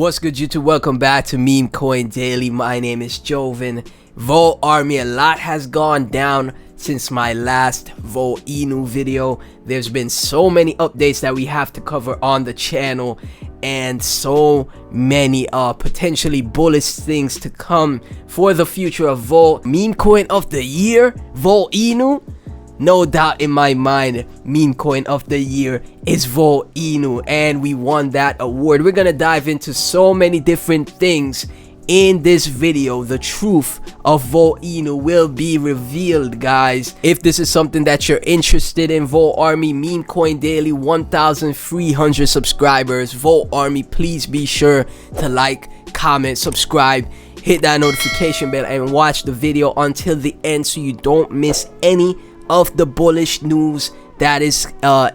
What's good, YouTube? Welcome back to Meme Coin Daily. My name is Joven. Volt Army, a lot has gone down since my last Volt Inu video. There's been so many updates that we have to cover on the channel, and so many potentially bullish things to come for the future of Volt. Meme Coin of the Year, Volt Inu. No doubt in my mind, meme coin of the year is Volt Inu, and we won that award. We're gonna dive into so many different things in this video. The truth of Volt Inu will be revealed, guys. If this is something that you're interested in, Volt Army, Meme Coin Daily, 1,300 subscribers. Volt Army, please be sure to like, comment, subscribe, hit that notification bell, and watch the video until the end so you don't miss any of the bullish news that is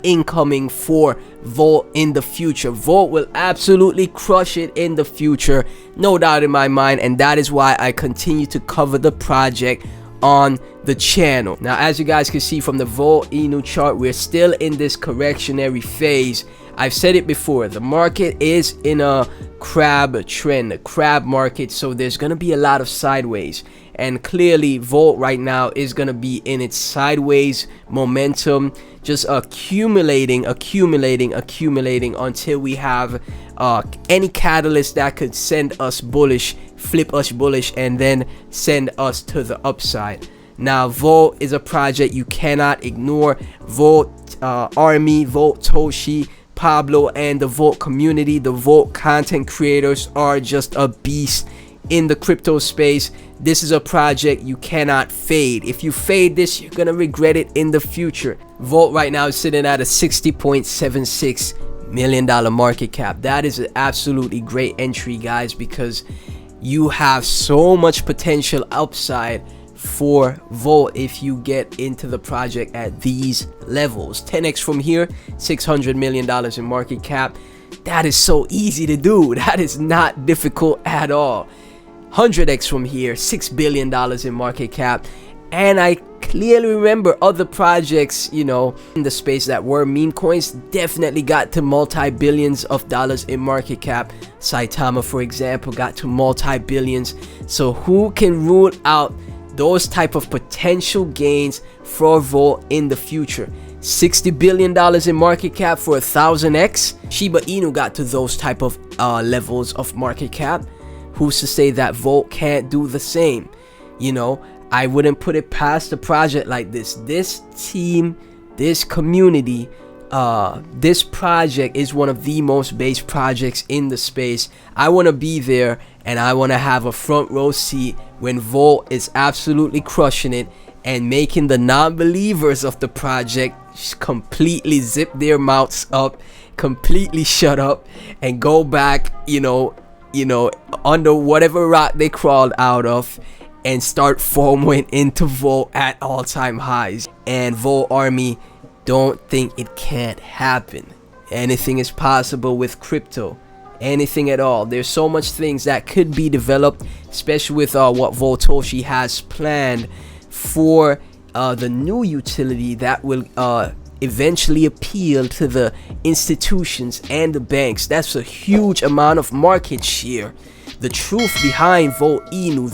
incoming for Volt in the future. Volt will absolutely crush it in the future, no doubt in my mind, and that is why I continue to cover the project on the channel. Now, as you guys can see from the Volt Inu chart, we're still in this correctionary phase. I've said it before, the market is in a crab trend, a crab market, so there's gonna be a lot of sideways, and clearly Volt right now is gonna be in its sideways momentum, just accumulating until we have any catalyst that could send us bullish, flip us bullish, and then send us to the upside. Now, Volt is a project you cannot ignore. Volt Army, Volt Toshi, Pablo, and the Volt community, the Volt content creators are just a beast in the crypto space. This is a project you cannot fade. If you fade this, you're gonna regret it in the future. Volt right now is sitting at a $60.76 million market cap. That is an absolutely great entry, guys, because you have so much potential upside for Volt if you get into the project at these levels. 10x from here, $600 million in market cap. That is so easy to do. That is not difficult at all. 100x from here, $6 billion in market cap. And I clearly remember other projects, you know, in the space that were meme coins definitely got to multi-billions of dollars in market cap. Saitama, for example, got to multi-billions. So who can rule out those type of potential gains for Volt in the future? $60 billion in market cap for 1,000x. Shiba Inu got to those type of levels of market cap. Who's to say that Volt can't do the same? You know, I wouldn't put it past a project like this. This team, this community, this project is one of the most base projects in the space. I want to be there, and I want to have a front row seat when Volt is absolutely crushing it and making the non-believers of the project completely zip their mouths up, completely shut up, and go back, you know, under whatever rock they crawled out of, and start FOMOing into Volt at all-time highs. And Volt Army, don't think it can't happen. Anything is possible with crypto, anything at all. There's so much things that could be developed, especially with what Volt Toshi has planned for the new utility that will eventually appeal to the institutions and the banks. That's a huge amount of market share. The truth behind Volt Inu,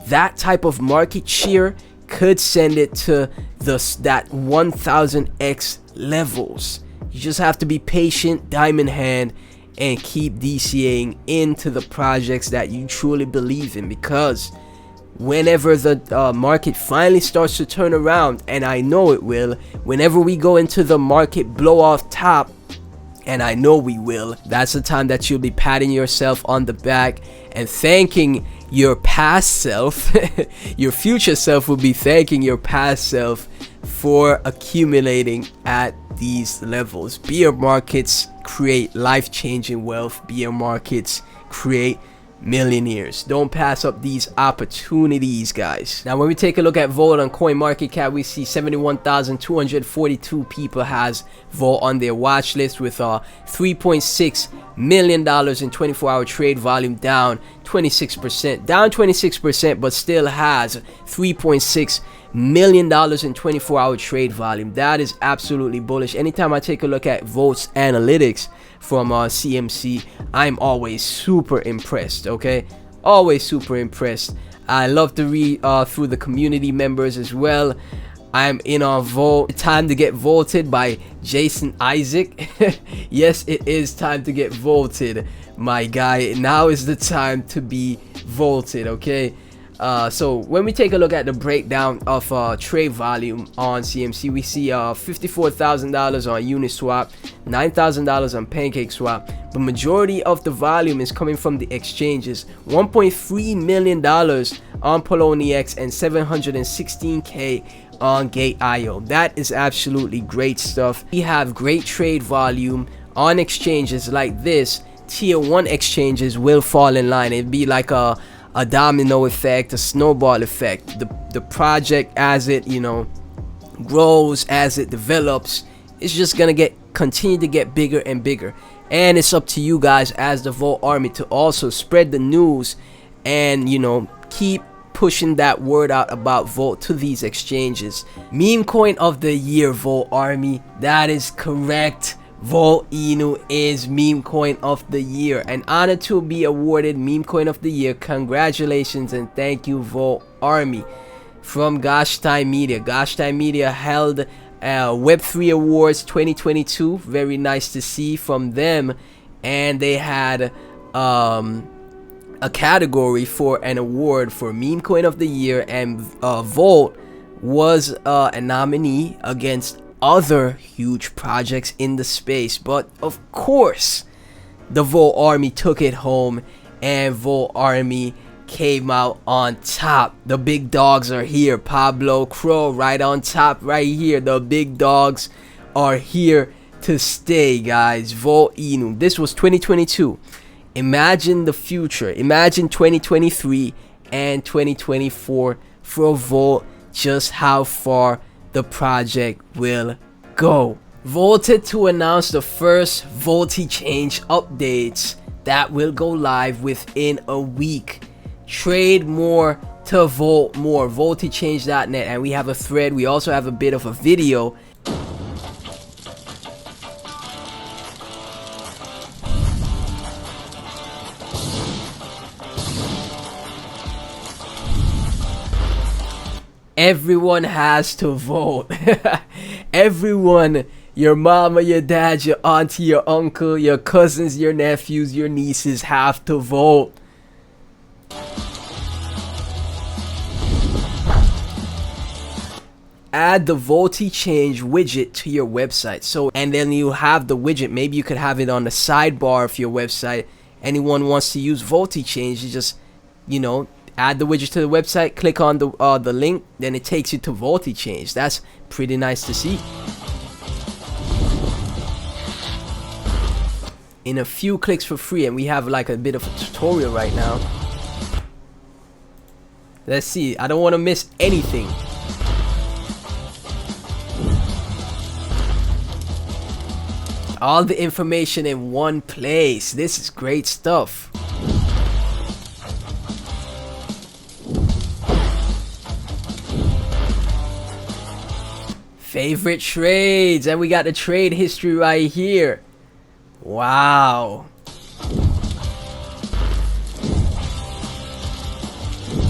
that type of market share could send it to that 1000x levels. You just have to be patient, diamond hand, and keep DCAing into the projects that you truly believe in, because whenever the market finally starts to turn around, and I know it will, whenever we go into the market blow off top, and I know we will, that's the time that you'll be patting yourself on the back and thanking your past self. Your future self will be thanking your past self for accumulating at these levels. Bear markets create life-changing wealth. Bear markets create millionaires. Don't pass up these opportunities, guys. Now, when we take a look at Volt on CoinMarketCap, we see 71,242 people has Volt on their watch list, with $3.6 million in 24-hour trade volume, down 26%, but still has $3.6 million in 24-hour trade volume. That is absolutely bullish. Anytime I take a look at Volt's analytics from CMC, I'm always super impressed. Okay, always super impressed. I love to read through the community members as well. I'm in on vote. Time to get voted by Jason Isaac. Yes, it is time to get voted, my guy. Now is the time to be voted. Okay. So when we take a look at the breakdown of trade volume on CMC, we see $54,000 on Uniswap, $9,000 on PancakeSwap. The majority of the volume is coming from the exchanges. $1.3 million on Poloniex and 716K on Gate.io. That is absolutely great stuff. We have great trade volume on exchanges like this. Tier 1 exchanges will fall in line. It'd be like a domino effect, a snowball effect. The project, as it grows, as it develops, it's just gonna continue to get bigger and bigger. And it's up to you guys as the Volt Army to also spread the news and keep pushing that word out about Volt to these exchanges. Meme coin of the year, Volt Army. That is correct. Volt Inu is meme coin of the year. An honor to be awarded meme coin of the year. Congratulations and thank you, Volt Army. From Gosh Time Media. Gosh Time Media held Web3 Awards 2022. Very nice to see from them. And they had a category for an award for meme coin of the year, and Volt was a nominee against other huge projects in the space. But of course the Volt Army took it home, and Volt Army came out on top. The big dogs are here. Pablo Crow right on top right here. The big dogs are here to stay, guys. Volt Inu. This was 2022. Imagine the future. Imagine 2023 and 2024 for Volt, just how far the project will go. Volted to announce the first Volty change updates that will go live within a week. Trade more to Volt more. VoltyChange.net, and we have a thread. We also have a bit of a video. Everyone has to vote. Everyone, your mama, your dad, your auntie, your uncle, your cousins, your nephews, your nieces have to vote. Add the VoltyChange widget to your website. And then you have the widget. Maybe you could have it on the sidebar of your website. Anyone wants to use VoltyChange, you just, add the widget to the website, click on the link, then it takes you to VoltyChange. That's pretty nice to see. In a few clicks for free, and we have like a bit of a tutorial right now. Let's see. I don't want to miss anything. All the information in one place. This is great stuff. Favorite trades, and we got the trade history right here. Wow.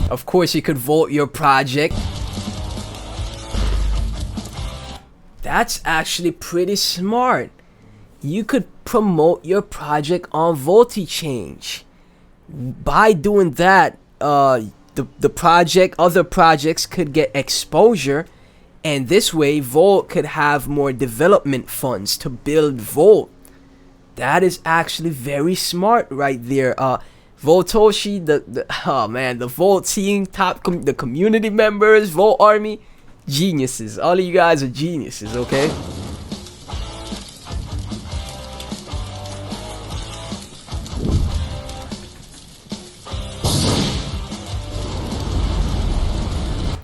Of course, you could vote your project. That's actually pretty smart. You could promote your project on VoltyChange. By doing that, other projects could get exposure. And this way, Volt could have more development funds to build Volt. That is actually very smart right there. Voltoshi, the Volt team, the community members, Volt Army, geniuses. All of you guys are geniuses, okay?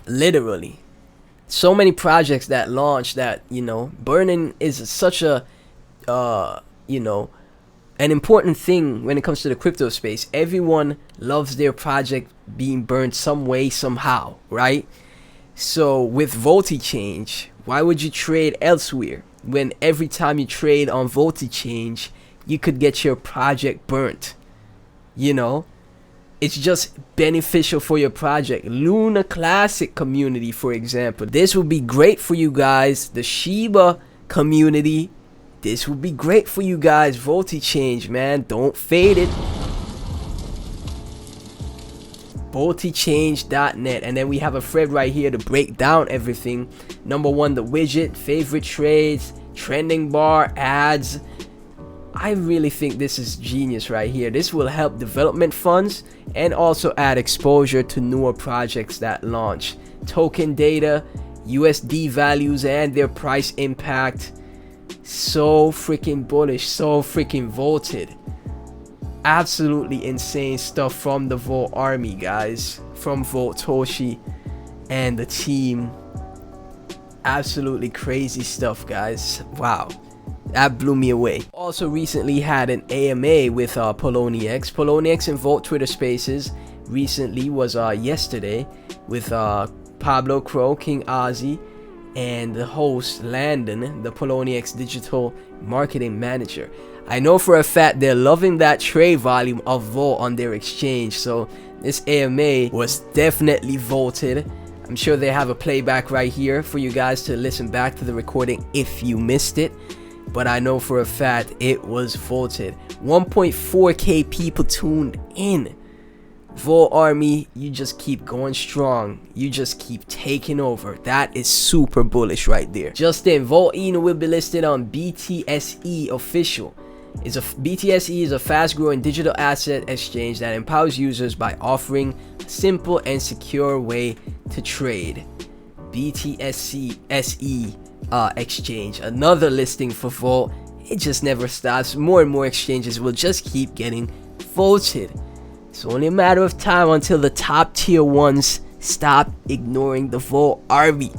Literally. So many projects that launch that, burning is such a, an important thing when it comes to the crypto space. Everyone loves their project being burned some way, somehow, right? So with VoltyChange, why would you trade elsewhere when every time you trade on VoltyChange, you could get your project burnt. You know, it's just beneficial for your project. Luna Classic community, for example, this would be great for you guys. The Shiba community, this would be great for you guys. Volti-change, man, don't fade it. Volti-change.net. And then we have a thread right here to break down everything. Number one, the widget, favorite trades, trending bar, ads. I really think this is genius right here. This will help development funds and also add exposure to newer projects that launch. Token data, USD values and their price impact. So freaking bullish, so freaking vaulted. Absolutely insane stuff from the Volt army, guys, from Volt Toshi and the team. Absolutely crazy stuff, guys. Wow, that blew me away. Also recently had an AMA with Poloniex. Poloniex and Volt Twitter Spaces recently was yesterday with Pablo Crow, King Ozzy, and the host Landon, the Poloniex digital marketing manager. I know for a fact they're loving that trade volume of Volt on their exchange, so this AMA was definitely vaulted. I'm sure they have a playback right here for you guys to listen back to the recording if you missed it, but I know for a fact it was vaulted. 1.4k people tuned in. Volt army, you just keep going strong, you just keep taking over. That is super bullish right there. Just in, Volt ENA will be listed on BTSE official. BTSE is a fast-growing digital asset exchange that empowers users by offering a simple and secure way to trade. BTSE SE exchange, another listing for Volt. It just never stops. More and more exchanges will just keep getting vaulted. It's only a matter of time until the top tier ones stop ignoring the Volt army.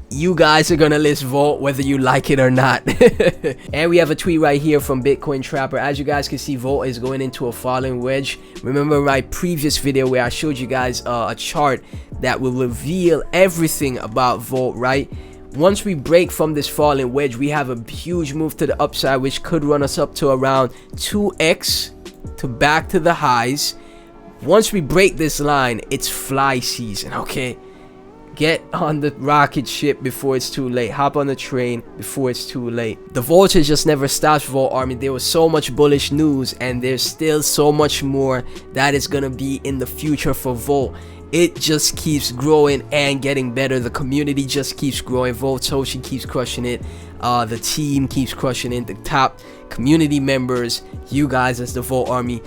You guys are gonna list Volt whether you like it or not. And we have a tweet right here from Bitcoin Trapper. As you guys can see, Volt is going into a falling wedge. Remember my previous video where I showed you guys a chart that will reveal everything about Volt, right? Once we break from this falling wedge, we have a huge move to the upside, which could run us up to around 2x to back to the highs. Once we break this line, it's fly season, okay? Get on the rocket ship before it's too late. Hop on the train before it's too late. The vulture just never stops, Volt army. There was so much bullish news, and there's still so much more that is gonna be in the future for Volt. It just keeps growing and getting better. The community just keeps growing. Volt Toshi keeps crushing it. The team keeps crushing it. The top community members, you guys as the Volt army,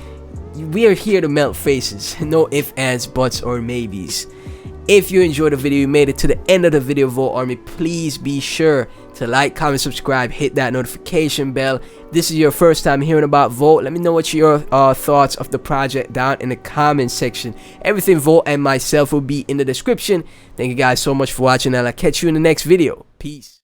we are here to melt faces. No ifs, ands, buts, or maybes. If you enjoyed the video, you made it to the end of the video, Volt army, please be sure to like, comment, subscribe, hit that notification bell. This is your first time hearing about Volt. Let me know what your thoughts of the project down in the comment section. Everything Volt and myself will be in the description. Thank you guys so much for watching, and I'll catch you in the next video. Peace.